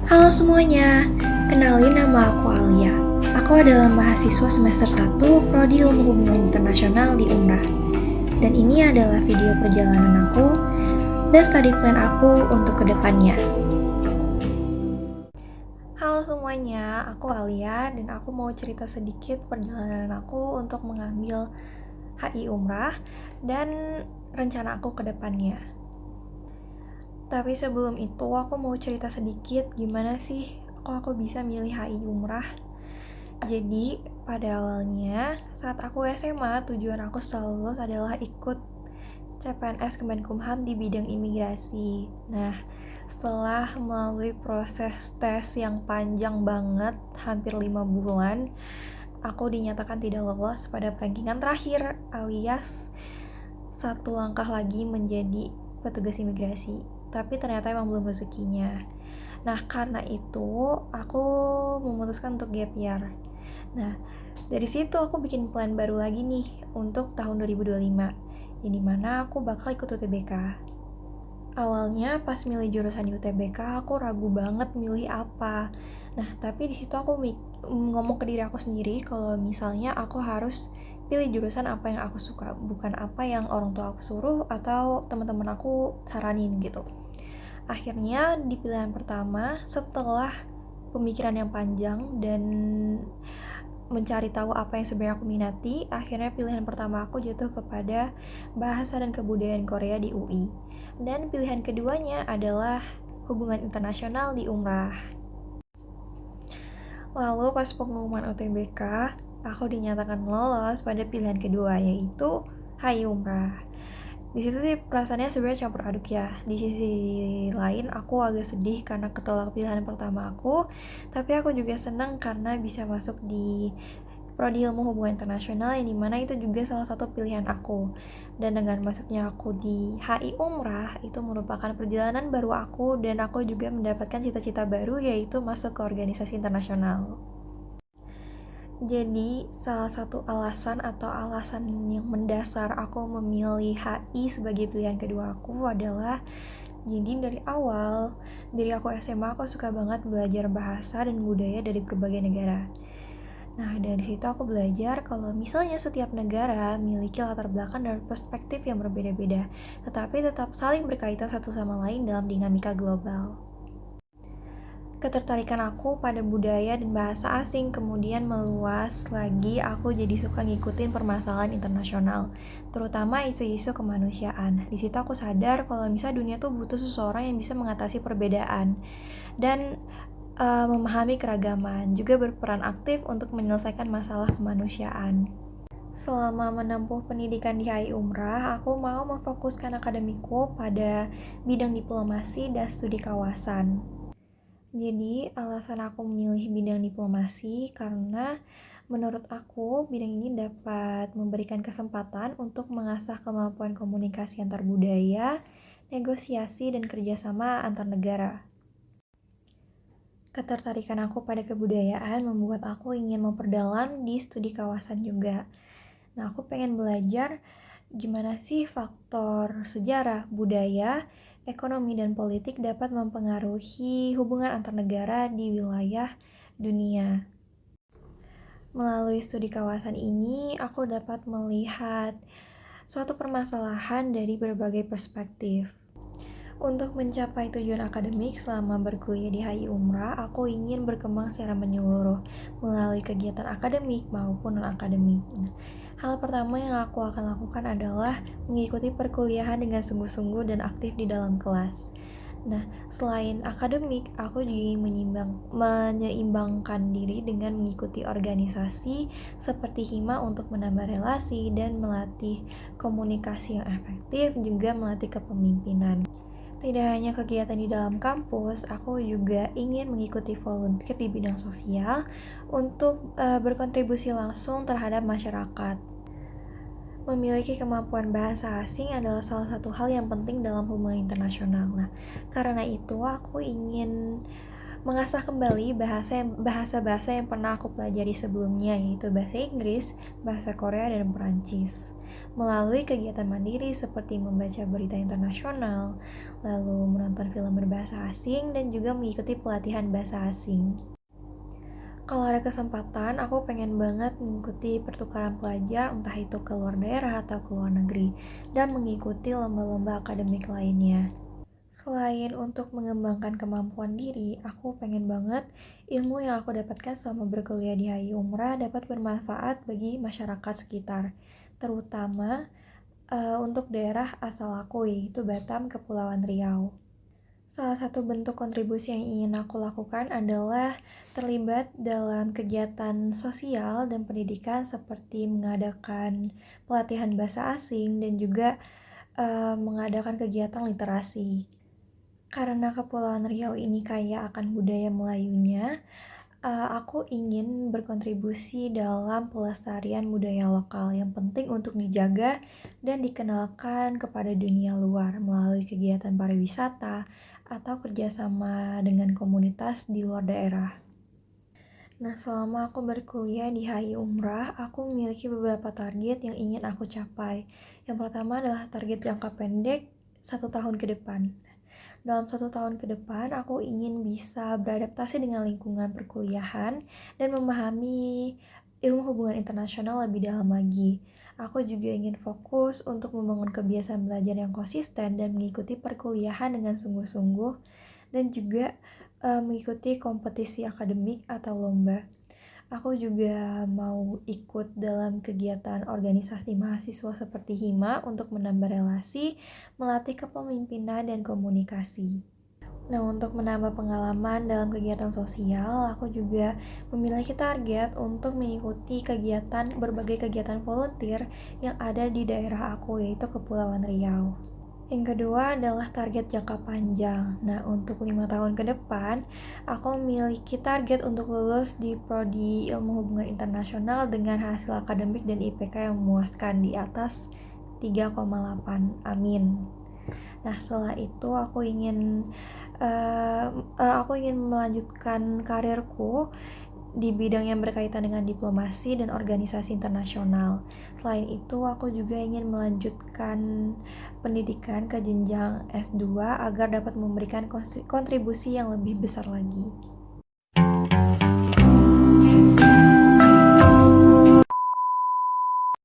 Halo semuanya, kenalin nama aku Alia. Aku adalah mahasiswa semester 1 Prodi Ilmu Hubungan Internasional di Umrah. Dan ini adalah video perjalanan aku dan study plan aku untuk kedepannya. Halo semuanya, aku Alia dan aku mau cerita sedikit perjalanan aku untuk mengambil HI Umrah dan rencana aku kedepannya. Tapi sebelum itu aku mau cerita sedikit gimana sih kok aku bisa milih HI Umrah. Jadi pada awalnya saat aku SMA tujuan aku selalu lulus adalah ikut CPNS Kemenkumham di bidang imigrasi. Nah, setelah melalui proses tes yang panjang banget, hampir 5 bulan, aku dinyatakan tidak lolos pada rankingan terakhir alias satu langkah lagi menjadi petugas imigrasi. Tapi ternyata emang belum rezekinya. Nah, karena itu aku memutuskan untuk gap year. Nah, dari situ aku bikin plan baru lagi nih untuk tahun 2025, yang dimana aku bakal ikut UTBK. Awalnya pas milih jurusan UTBK aku ragu banget milih apa. Nah, tapi di situ aku ngomong ke diri aku sendiri kalau misalnya aku harus pilih jurusan apa yang aku suka, bukan apa yang orang tua aku suruh atau teman-teman aku saranin gitu. Akhirnya di pilihan pertama setelah pemikiran yang panjang dan mencari tahu apa yang sebenarnya aku minati, akhirnya pilihan pertama aku jatuh kepada Bahasa dan Kebudayaan Korea di UI. Dan pilihan keduanya adalah Hubungan Internasional di Umrah. Lalu pas pengumuman UTBK, aku dinyatakan lolos pada pilihan kedua yaitu HI Umrah. Di situ sih perasaannya sebenarnya campur aduk ya. Di sisi lain aku agak sedih karena ketolak pilihan pertama aku, tapi aku juga senang karena bisa masuk di Prodi Ilmu Hubungan Internasional yang dimana itu juga salah satu pilihan aku. Dan dengan masuknya aku di HI Umrah itu merupakan perjalanan baru aku dan aku juga mendapatkan cita-cita baru yaitu masuk ke organisasi internasional. Jadi salah satu alasan yang mendasar aku memilih HI sebagai pilihan kedua aku adalah jadi dari awal, dari aku SMA aku suka banget belajar bahasa dan budaya dari berbagai negara. Nah, dari situ aku belajar kalau misalnya setiap negara memiliki latar belakang dan perspektif yang berbeda-beda, tetapi tetap saling berkaitan satu sama lain dalam dinamika global. Ketertarikan aku pada budaya dan bahasa asing kemudian meluas lagi, aku jadi suka ngikutin permasalahan internasional, terutama isu-isu kemanusiaan. Di situ aku sadar kalau misalnya dunia tuh butuh seseorang yang bisa mengatasi perbedaan dan memahami keragaman, juga berperan aktif untuk menyelesaikan masalah kemanusiaan. Selama menempuh pendidikan di HI Umrah, aku mau memfokuskan akademiku pada bidang diplomasi dan studi kawasan. Jadi, alasan aku memilih bidang diplomasi karena menurut aku bidang ini dapat memberikan kesempatan untuk mengasah kemampuan komunikasi antar budaya, negosiasi, dan kerjasama antar negara. Ketertarikan aku pada kebudayaan membuat aku ingin memperdalam di studi kawasan juga. Nah, aku pengen belajar gimana sih faktor sejarah, budaya, ekonomi, dan politik dapat mempengaruhi hubungan antar negara di wilayah dunia. Melalui studi kawasan ini, aku dapat melihat suatu permasalahan dari berbagai perspektif. Untuk mencapai tujuan akademik selama berkuliah di HI Umrah, aku ingin berkembang secara menyeluruh melalui kegiatan akademik maupun non-akademik. Hal pertama yang aku akan lakukan adalah mengikuti perkuliahan dengan sungguh-sungguh dan aktif di dalam kelas. Nah, selain akademik, aku juga menyeimbangkan diri dengan mengikuti organisasi seperti HIMA untuk menambah relasi dan melatih komunikasi yang efektif, juga melatih kepemimpinan. Tidak hanya kegiatan di dalam kampus, aku juga ingin mengikuti volunteer di bidang sosial untuk berkontribusi langsung terhadap masyarakat. Memiliki kemampuan bahasa asing adalah salah satu hal yang penting dalam hubungan internasional. Nah, karena itu aku ingin mengasah kembali bahasa-bahasa yang pernah aku pelajari sebelumnya, yaitu bahasa Inggris, bahasa Korea, dan Perancis. melalui kegiatan mandiri seperti membaca berita internasional, lalu menonton film berbahasa asing, dan juga mengikuti pelatihan bahasa asing. Kalau ada kesempatan, aku pengen banget mengikuti pertukaran pelajar, entah itu ke luar daerah atau ke luar negeri, dan mengikuti lomba-lomba akademik lainnya. Selain untuk mengembangkan kemampuan diri, aku pengen banget ilmu yang aku dapatkan selama berkuliah di HI Umrah dapat bermanfaat bagi masyarakat sekitar, terutama untuk daerah asal aku, yaitu Batam, Kepulauan Riau. Salah satu bentuk kontribusi yang ingin aku lakukan adalah terlibat dalam kegiatan sosial dan pendidikan seperti mengadakan pelatihan bahasa asing dan juga mengadakan kegiatan literasi. Karena Kepulauan Riau ini kaya akan budaya Melayunya, aku ingin berkontribusi dalam pelestarian budaya lokal yang penting untuk dijaga dan dikenalkan kepada dunia luar melalui kegiatan pariwisata atau kerjasama dengan komunitas di luar daerah. Nah, selama aku berkuliah di HI Umrah, aku memiliki beberapa target yang ingin aku capai. Yang pertama adalah target jangka pendek 1 tahun ke depan. Dalam 1 tahun ke depan, aku ingin bisa beradaptasi dengan lingkungan perkuliahan dan memahami ilmu hubungan internasional lebih dalam lagi. Aku juga ingin fokus untuk membangun kebiasaan belajar yang konsisten dan mengikuti perkuliahan dengan sungguh-sungguh dan juga mengikuti kompetisi akademik atau lomba. Aku juga mau ikut dalam kegiatan organisasi mahasiswa seperti HIMA untuk menambah relasi, melatih kepemimpinan dan komunikasi. Nah, untuk menambah pengalaman dalam kegiatan sosial, aku juga memiliki target untuk mengikuti berbagai kegiatan volunteer yang ada di daerah aku, yaitu Kepulauan Riau. Yang kedua adalah target jangka panjang. Nah, untuk 5 tahun ke depan, aku memiliki target untuk lulus di Prodi Ilmu Hubungan Internasional dengan hasil akademik dan IPK yang memuaskan di atas 3,8. Amin. Nah, setelah itu aku ingin melanjutkan karirku di bidang yang berkaitan dengan diplomasi dan organisasi internasional. Selain itu, aku juga ingin melanjutkan pendidikan ke jenjang S2 agar dapat memberikan kontribusi yang lebih besar lagi.